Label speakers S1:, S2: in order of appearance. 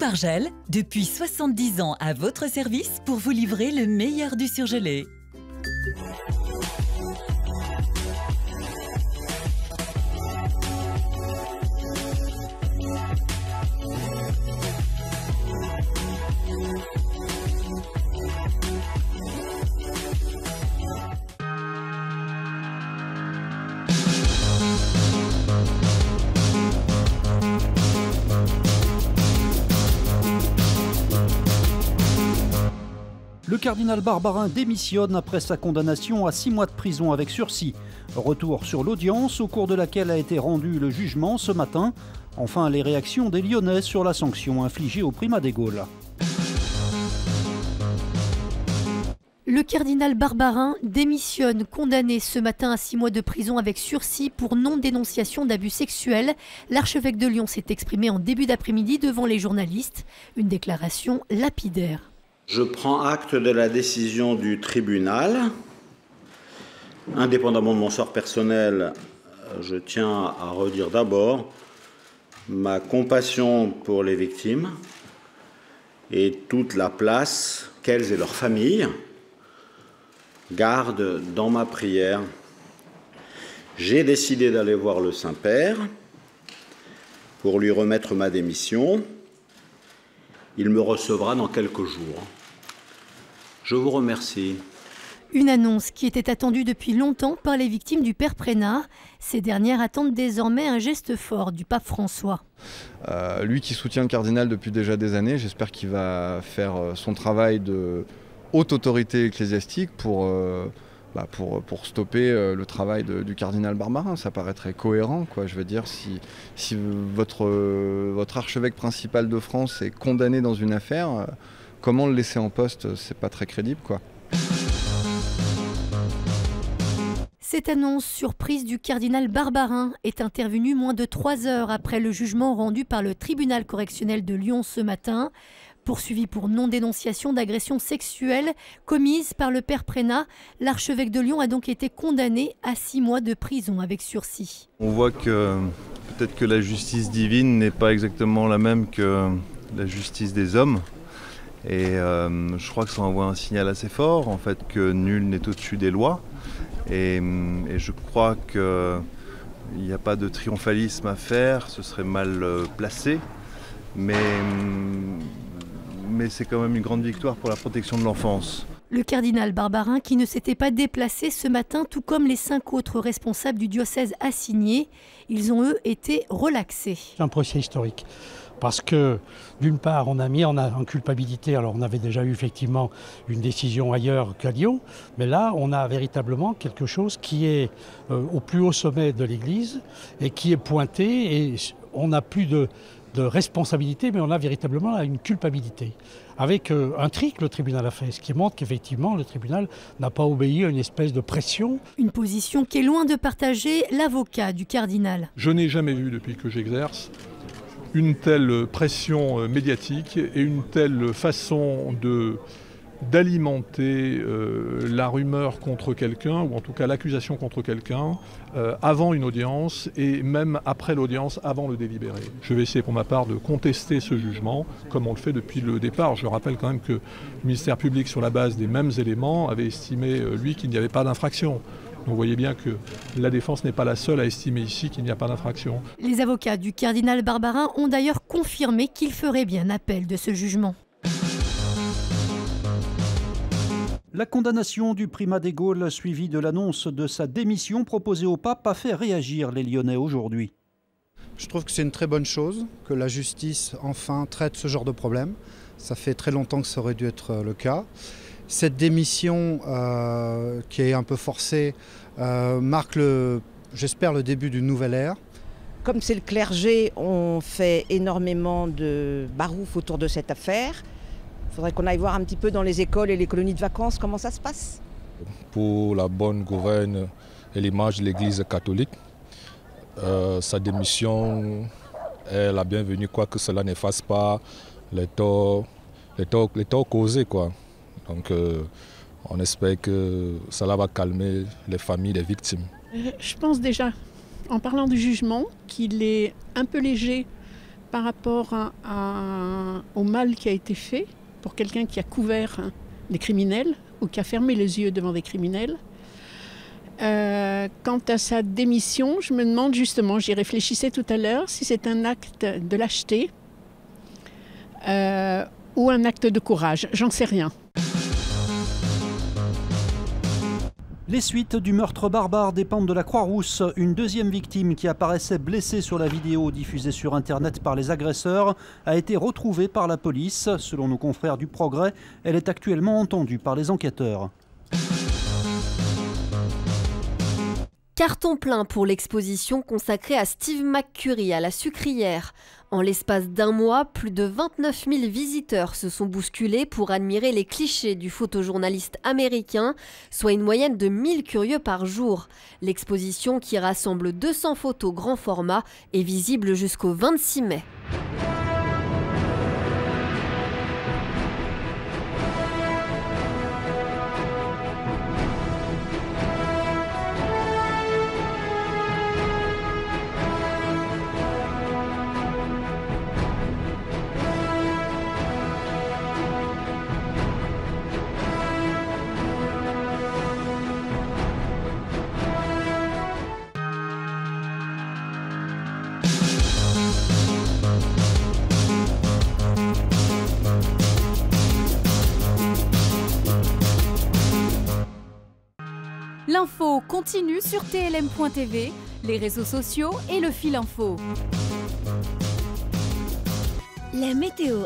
S1: Bargel, depuis 70 ans à votre service pour vous livrer le meilleur du surgelé.
S2: Le cardinal Barbarin démissionne après sa condamnation à 6 mois de prison avec sursis. Retour sur l'audience au cours de laquelle a été rendu le jugement ce matin. Enfin, les réactions des Lyonnais sur la sanction infligée au primat des Gaules.
S3: Le cardinal Barbarin démissionne, condamné ce matin à 6 mois de prison avec sursis pour non-dénonciation d'abus sexuels. L'archevêque de Lyon s'est exprimé en début d'après-midi devant les journalistes. Une déclaration lapidaire.
S4: Je prends acte de la décision du tribunal. Indépendamment de mon sort personnel, je tiens à redire d'abord ma compassion pour les victimes et toute la place qu'elles et leurs familles gardent dans ma prière. J'ai décidé d'aller voir le Saint-Père pour lui remettre ma démission. Il me recevra dans quelques jours. Je vous remercie.
S3: Une annonce qui était attendue depuis longtemps par les victimes du père Prénat. Ces dernières attendent désormais un geste fort du pape François.
S5: Lui qui soutient le cardinal depuis déjà des années, j'espère qu'il va faire son travail de haute autorité ecclésiastique pour stopper le travail du cardinal Barbarin. Ça paraîtrait cohérent, quoi. Je veux dire, si votre archevêque principal de France est condamné dans une affaire, comment le laisser en poste? C'est pas très crédible, quoi.
S3: Cette annonce surprise du cardinal Barbarin est intervenue moins de 3 heures après le jugement rendu par le tribunal correctionnel de Lyon ce matin. Poursuivi pour non-dénonciation d'agression sexuelle commise par le père Prénat, l'archevêque de Lyon a donc été condamné à 6 mois de prison avec sursis.
S6: On voit que peut-être que la justice divine n'est pas exactement la même que la justice des hommes. Et je crois que ça envoie un signal assez fort, en fait, que nul n'est au-dessus des lois. Et je crois qu'il n'y a pas de triomphalisme à faire, ce serait mal placé. Mais c'est quand même une grande victoire pour la protection de l'enfance.
S3: Le cardinal Barbarin qui ne s'était pas déplacé ce matin, tout comme les 5 autres responsables du diocèse assignés, ils ont eux été relaxés.
S7: C'est un procès historique parce que d'une part on a mis en culpabilité, alors on avait déjà eu effectivement une décision ailleurs qu'à Lyon, mais là on a véritablement quelque chose qui est au plus haut sommet de l'Église et qui est pointé, et on n'a plus de responsabilité, mais on a véritablement une culpabilité. Avec un tri que le tribunal a fait, ce qui montre qu'effectivement le tribunal n'a pas obéi à une espèce de pression.
S3: Une position qui est loin de partager l'avocat du cardinal.
S8: Je n'ai jamais vu depuis que j'exerce une telle pression médiatique et une telle façon d'alimenter la rumeur contre quelqu'un, ou en tout cas l'accusation contre quelqu'un, avant une audience et même après l'audience, avant le délibéré. Je vais essayer pour ma part de contester ce jugement, comme on le fait depuis le départ. Je rappelle quand même que le ministère public, sur la base des mêmes éléments, avait estimé, lui, qu'il n'y avait pas d'infraction. Donc vous voyez bien que la défense n'est pas la seule à estimer ici qu'il n'y a pas d'infraction.
S3: Les avocats du cardinal Barbarin ont d'ailleurs confirmé qu'ils feraient bien appel de ce jugement.
S2: La condamnation du primat des Gaules, suivie de l'annonce de sa démission proposée au pape, a fait réagir les Lyonnais aujourd'hui.
S9: Je trouve que c'est une très bonne chose que la justice enfin traite ce genre de problème. Ça fait très longtemps que ça aurait dû être le cas. Cette démission qui est un peu forcée marque, j'espère, le début d'une nouvelle ère.
S10: Comme c'est le clergé, on fait énormément de barouf autour de cette affaire. Il faudrait qu'on aille voir un petit peu dans les écoles et les colonies de vacances comment ça se passe.
S11: Pour la bonne gouverne et l'image de l'Église catholique, sa démission est la bienvenue, quoique cela n'efface pas les torts causés, quoi. Donc on espère que cela va calmer les familles des victimes.
S12: Je pense déjà, en parlant du jugement, qu'il est un peu léger par rapport au mal qui a été fait pour quelqu'un qui a couvert des criminels ou qui a fermé les yeux devant des criminels. Quant à sa démission, je me demande justement, j'y réfléchissais tout à l'heure, si c'est un acte de lâcheté ou un acte de courage, j'en sais rien.
S2: Les suites du meurtre barbare dépendent de la Croix-Rousse. Une deuxième victime qui apparaissait blessée sur la vidéo diffusée sur Internet par les agresseurs a été retrouvée par la police. Selon nos confrères du Progrès, elle est actuellement entendue par les enquêteurs.
S13: Carton plein pour l'exposition consacrée à Steve McCurry à la Sucrière. En l'espace d'un mois, plus de 29 000 visiteurs se sont bousculés pour admirer les clichés du photojournaliste américain, soit une moyenne de 1000 curieux par jour. L'exposition, qui rassemble 200 photos grand format, est visible jusqu'au 26 mai.
S14: L'info continue sur TLM.tv, les réseaux sociaux et le fil info.
S15: La météo